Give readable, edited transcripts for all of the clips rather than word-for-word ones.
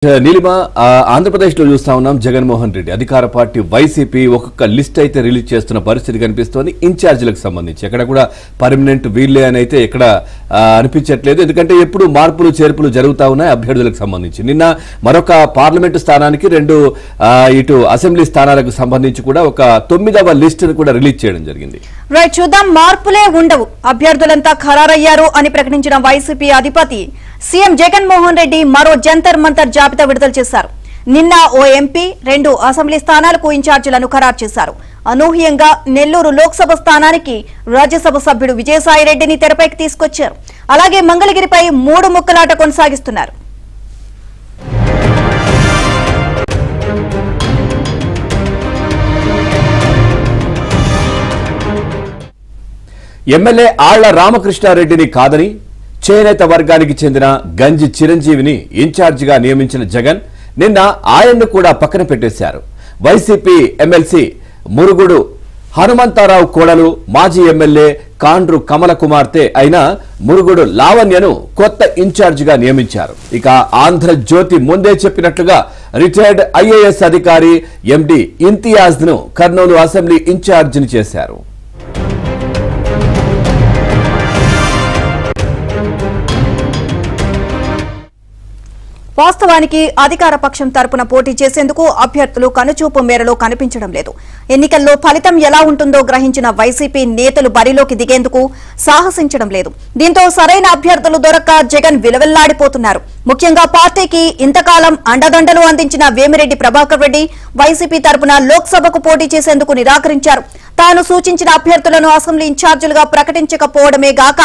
నీలిమ ఆంధ్రప్రదేశ్ లో చూస్తా ఉన్నాం జగన్మోహన్ రెడ్డి అధికార పార్టీ వైసీపీ ఒక్కొక్క లిస్ట్ అయితే రిలీజ్ చేస్తున్న పరిస్థితి కనిపిస్తోంది ఇన్ఛార్జీలకు సంబంధించి ఎక్కడ కూడా పర్మనెంట్ వీళ్ళే అని అయితే ఎక్కడ అనిపించట్లేదు ఎందుకంటే ఎప్పుడు మార్పులు చేర్పులు జరుగుతా ఉన్నాయి అభ్యర్థులకు సంబంధించి నిన్న మరొక పార్లమెంటు స్థానానికి రెండు ఇటు అసెంబ్లీ స్థానాలకు సంబంధించి కూడా ఒక 9వ లిస్టును కూడా రిలీజ్ చేయడం జరిగింది రైట్ చూద్దాం మార్పులే ఉండవు అభ్యర్థులంతా ఖరారయ్యారు అని ప్రకటించిన వైసీపీ అధిపతి సీఎం జగన్మోహన్ రెడ్డి మరో జంతర్ మంతర్ జాబితా విడుదల చేశారు నిన్న ఓ ఎంపీ 2 అసెంబ్లీ స్థానాలకు ఇన్ఛార్జీలను ఖరారు చేశారు అనూహ్యంగా నెల్లూరు లోక్సభ స్థానానికి రాజ్యసభ సభ్యుడు విజయసాయిరెడ్డిని తెరపైకి తీసుకొచ్చారు అలాగే మంగళగిరిపై 3 ముక్కలాట కొనసాగిస్తున్నారు ఎమ్మెల్యే ఆళ్ల రామకృష్ణారెడ్డిని కాదని చేనేత వర్గానికి చెందిన గంజి చిరంజీవిని ఇన్ఛార్జిగా నియమించిన జగన్ నిన్న ఆయన్ను కూడా పక్కన పెట్టేశారు వైసీపీ ఎమ్మెల్సీ మురుగుడు హనుమంతరావు కోడలు మాజీ ఎమ్మెల్యే కాండ్రు కమల కుమార్తె అయిన మురుగుడు లావణ్యను కొత్త ఇన్ఛార్జిగా నియమించారు ఇక ఆంధ్రజ్యోతి ముందే చెప్పినట్లుగా రిటైర్డ్ ఐఏఎస్ అధికారి ఎండి ఇంతియాజ్ ను కర్నూలు అసెంబ్లీ ఇన్ఛార్జిని చేశారు వాస్తవానికి అధికార పక్షం తరపున పోటీ చేసేందుకు అభ్యర్థులు కనుచూపు మేరలో కనిపించడం లేదు ఎన్నికల్లో ఫలితం ఎలా ఉంటుందో గ్రహించిన వైసీపీ నేతలు బరిలోకి దిగేందుకు సాహసించడం లేదు దీంతో సరైన అభ్యర్థులు దొరక్క జగన్ విలవిల్లాడిపోతున్నారు ముఖ్యంగా పార్టీకి ఇంతకాలం అండదండలు అందించిన వేమిరెడ్డి ప్రభాకర్ రెడ్డి వైసీపీ తరపున లోక్సభకు పోటీ చేసేందుకు నిరాకరించారు తాను సూచించిన అభ్యర్థులను అసెంబ్లీ ఇన్ఛార్జీలుగా ప్రకటించకపోవడమే గాక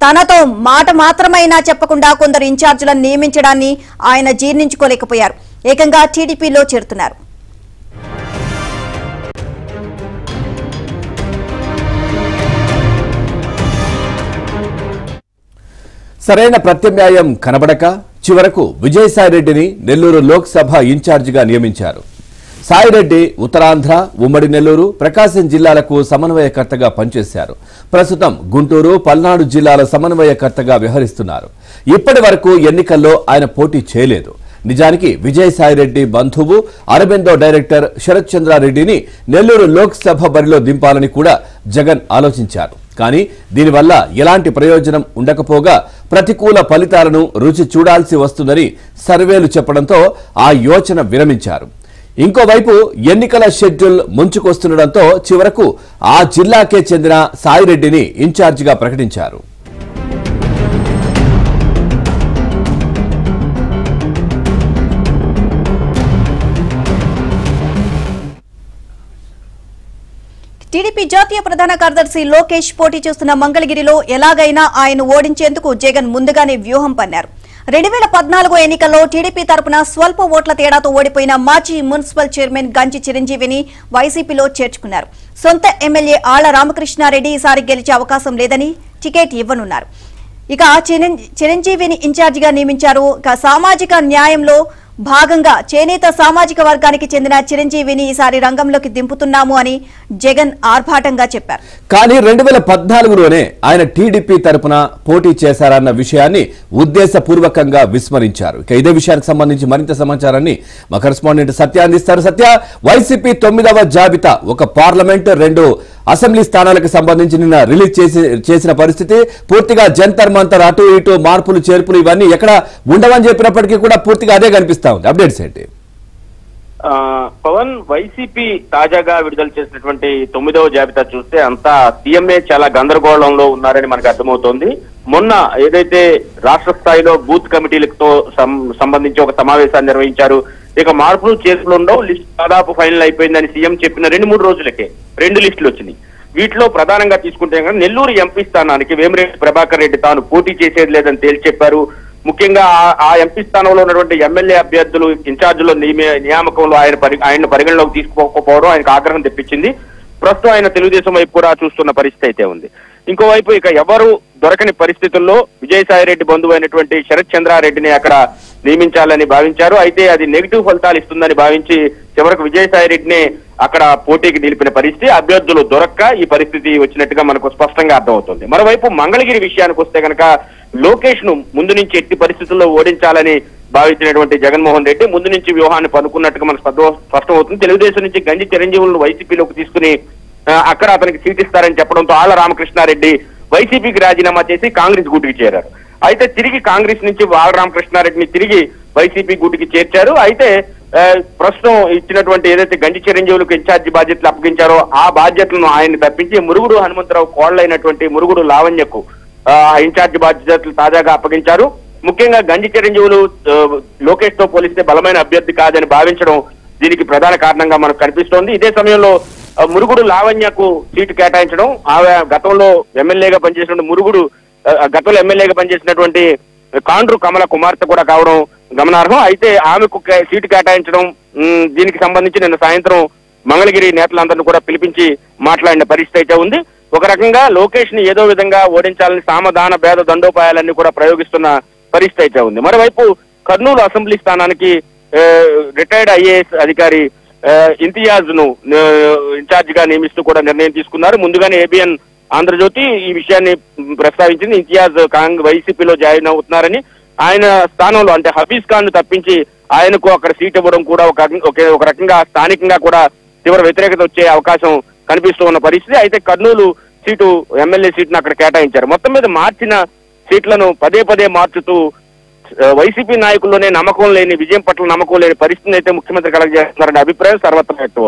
తనతో మాట మాత్రమైనా చెప్పకుండా కొందరు ఇన్ఛార్జీలను నియమించడాన్ని ఆయన జీర్ణించుకోలేకపోయారు ఏకంగా టీడీపీలో చేరుతున్నారు సరైన ప్రత్యామ్నాయం కనబడక చివరకు విజయసాయిరెడ్డిని నెల్లూరు లోక్సభ ఇన్ఛార్జిగా నియమించారు సాయిరెడ్డి ఉత్తరాంధ్ర ఉమ్మడి నెల్లూరు ప్రకాశం జిల్లాలకు సమన్వయకర్తగా పనిచేశారు ప్రస్తుతం గుంటూరు పల్నాడు జిల్లాల సమన్వయకర్తగా వ్యవహరిస్తున్నారు ఇప్పటి వరకు ఎన్నికల్లో ఆయన పోటీ చేయలేదు నిజానికి విజయసాయిరెడ్డి బంధువు అరబిందో డైరెక్టర్ శరత్ చంద్రారెడ్డిని నెల్లూరు లోక్సభ బరిలో దింపాలని కూడా జగన్ ఆలోచించారు కానీ దీనివల్ల ఎలాంటి ప్రయోజనం ఉండకపోగా ప్రతికూల ఫలితాలను రుచి చూడాల్సి వస్తుందని సర్వేలు చెప్పడంతో ఆ యోచన విరమించారు ఇంకోవైపు ఎన్నికల షెడ్యూల్ ముంచుకొస్తుండటంతో చివరకు ఆ జిల్లాకే చెందిన సాయిరెడ్డిని ఇన్ఛార్జిగా ప్రకటించారు టీడీపీ జాతీయ ప్రధాన కార్యదర్శి లోకేష్ పోటీ చేస్తున్న మంగళగిరిలో ఎలాగైనా ఆయన ఓడించేందుకు జగన్ ముందుగానే వ్యూహం పన్నారు 2014 ఎన్నికల్లో టీడీపీ తరపున స్వల్ప ఓట్ల తేడాతో ఓడిపోయిన మాజీ మున్సిపల్ చైర్మన్ గంజి చిరంజీవిని వైసీపీలో చేర్చుకున్నారు సొంత ఎమ్మెల్యే ఆళ్ల రామకృష్ణారెడ్డి ఈసారి గెలిచే అవకాశం లేదని టికెట్ ఇవ్వనున్నారు ఇక చిరంజీవిని ఇన్ఛార్జిగా నియమించారు ఇక సామాజిక న్యాయంలో భాగంగా చేనేత సామాజిక వర్గానికి చెందిన చిరంజీవిని ఈసారి రంగంలోకి దింపుతున్నాము అని జగన్ ఆర్భాటంగా చెప్పారు కానీ 2014లోనే ఆయన టీడీపీ తరపున పోటీ చేశారన్న విషయాన్ని ఉద్దేశపూర్వకంగా విస్మరించారు ఇక ఇదే విషయానికి సంబంధించి మరింత సమాచారాన్ని మా కరెస్పాండెంట్ సత్య అందిస్తారు సత్య వైసీపీ 9వ జాబితా ఒక పార్లమెంట్ 2 అసెంబ్లీ స్థానాలకు సంబంధించి నిన్న రిలీజ్ చేసిన పరిస్థితి పూర్తిగా జంతర్ మంతర్ అటు ఇటు మార్పులు చేర్పులు ఇవన్నీ ఎక్కడ ఉండవని చెప్పినప్పటికీ కూడా పూర్తిగా అదే కనిపిస్తా ఉంది అప్డేట్స్ ఏంటి పవన్ వైసీపీ తాజాగా విడుదల చేసినటువంటి 9వ జాబితా చూస్తే అంతా సీఎంఏ చాలా గందరగోళంలో ఉన్నారని మనకు అర్థమవుతోంది మొన్న ఏదైతే రాష్ట్ర స్థాయిలో బూత్ కమిటీలతో సంబంధించి ఒక సమావేశాన్ని నిర్వహించారు ఇక మార్పులు చేర్పులు ఉండవు లిస్ట్ దాదాపు ఫైనల్ అయిపోయిందని సీఎం చెప్పిన 2-3 రోజులకే 2 లిస్టులు వచ్చినాయి వీటిలో ప్రధానంగా తీసుకుంటే నెల్లూరు ఎంపీ స్థానానికి వేమిరెడ్డి ప్రభాకర్ రెడ్డి తాను పోటీ చేసేది లేదని తేల్చి చెప్పారు ముఖ్యంగా ఆ ఎంపీ స్థానంలో ఉన్నటువంటి ఎమ్మెల్యే అభ్యర్థులు ఇన్ఛార్జీల నియామకంలో ఆయన పరిగణలోకి తీసుకోకపోవడం ఆయనకు ఆగ్రహం తెప్పించింది ప్రస్తుతం ఆయన తెలుగుదేశం వైపు కూడా చూస్తున్న పరిస్థితి అయితే ఉంది ఇంకోవైపు ఇక ఎవరు దొరకని పరిస్థితుల్లో విజయసాయిరెడ్డి బంధువు అయినటువంటి శరత్ చంద్రారెడ్డిని అక్కడ నియమించాలని భావించారు అయితే అది నెగిటివ్ ఫలితాలు ఇస్తుందని భావించి చివరకు విజయసాయిరెడ్డిని అక్కడ పోటీకి నిలిపిన పరిస్థితి అభ్యర్థులు దొరక్క ఈ పరిస్థితి వచ్చినట్టుగా మనకు స్పష్టంగా అర్థమవుతుంది మరోవైపు మంగళగిరి విషయానికి వస్తే కనుక లోకేష్ ను ముందు నుంచి ఎట్టి పరిస్థితుల్లో ఓడించాలని భావించినటువంటి జగన్మోహన్ రెడ్డి ముందు నుంచి వ్యూహాన్ని పనుకున్నట్టుగా మనకు స్పష్టమవుతుంది. తెలుగుదేశం నుంచి గంజి చిరంజీవులను వైసీపీలోకి తీసుకుని అక్కడ అతనికి సీట్ ఇస్తారని చెప్పడంతో ఆళ్ల రామకృష్ణారెడ్డి వైసీపీకి రాజీనామా చేసి కాంగ్రెస్ గూటికి చేరారు. అయితే తిరిగి కాంగ్రెస్ నుంచి ఆళ్ల రామకృష్ణారెడ్డిని తిరిగి వైసీపీ గూటికి చేర్చారు. అయితే ప్రస్తుతం ఇచ్చినటువంటి ఏదైతే గంజి చిరంజీవులకు ఇన్ఛార్జి బాధ్యతలు అప్పగించారో ఆ బాధ్యతలను ఆయన తప్పించి మురుగుడు హనుమంతరావు కోళ్లైనటువంటి మురుగుడు లావణ్యకు ఇన్ఛార్జి బాధ్యతలు తాజాగా అప్పగించారు. ముఖ్యంగా గంజి చిరంజీవులు లోకేష్ తో పోలిస్తే బలమైన అభ్యర్థి కాదని భావించడం దీనికి ప్రధాన కారణంగా మనకు కనిపిస్తోంది. ఇదే సమయంలో మురుగుడు లావణ్యకు సీటు కేటాయించడం, ఆమె గతంలో ఎమ్మెల్యేగా పనిచేసిన మురుగుడు గతంలో ఎమ్మెల్యేగా పనిచేసినటువంటి కాండ్రు కమల కుమార్తె కూడా కావడం గమనార్హం. అయితే ఆమెకు సీటు కేటాయించడం దీనికి సంబంధించి నిన్న సాయంత్రం మంగళగిరి నేతలందరినీ కూడా పిలిపించి మాట్లాడిన పరిస్థితి అయితే ఉంది. ఒక రకంగా లోకేష్ ని ఏదో విధంగా ఓడించాలని సామధాన భేద దండోపాయాలన్నీ కూడా ప్రయోగిస్తున్న పరిస్థితి అయితే ఉంది. మరోవైపు కర్నూలు అసెంబ్లీ స్థానానికి రిటైర్డ్ ఐఏఎస్ అధికారి ఇంతియాజ్ ను ఇన్ఛార్జ్ గా నియమిస్తూ కూడా నిర్ణయం తీసుకున్నారు. ముందుగానే ఏబిఎన్ ఆంధ్రజ్యోతి ఈ విషయాన్ని ప్రస్తావించింది. ఇంతియాజ్ వైసీపీలో జాయిన్ అవుతున్నారని, ఆయన స్థానంలో అంటే హఫీజ్ ఖాన్ ను తప్పించి ఆయనకు అక్కడ సీట్ ఇవ్వడం కూడా ఒక రకంగా స్థానికంగా కూడా తీవ్ర వ్యతిరేకత వచ్చే అవకాశం కనిపిస్తూ ఉన్న పరిస్థితి. అయితే కర్నూలు సీటు ఎమ్మెల్యే సీటును అక్కడ కేటాయించారు. మొత్తం మీద మార్చిన సీట్లను పదే పదే మార్చుతూ వైసీపీ నాయకుల్లోనే నమ్మకం లేని, విజయం పట్ల నమ్మకం లేని పరిస్థితిని అయితే ముఖ్యమంత్రి కలగజేస్తున్నారనే అభిప్రాయం సర్వత్రా వ్యక్తమవుతుంది.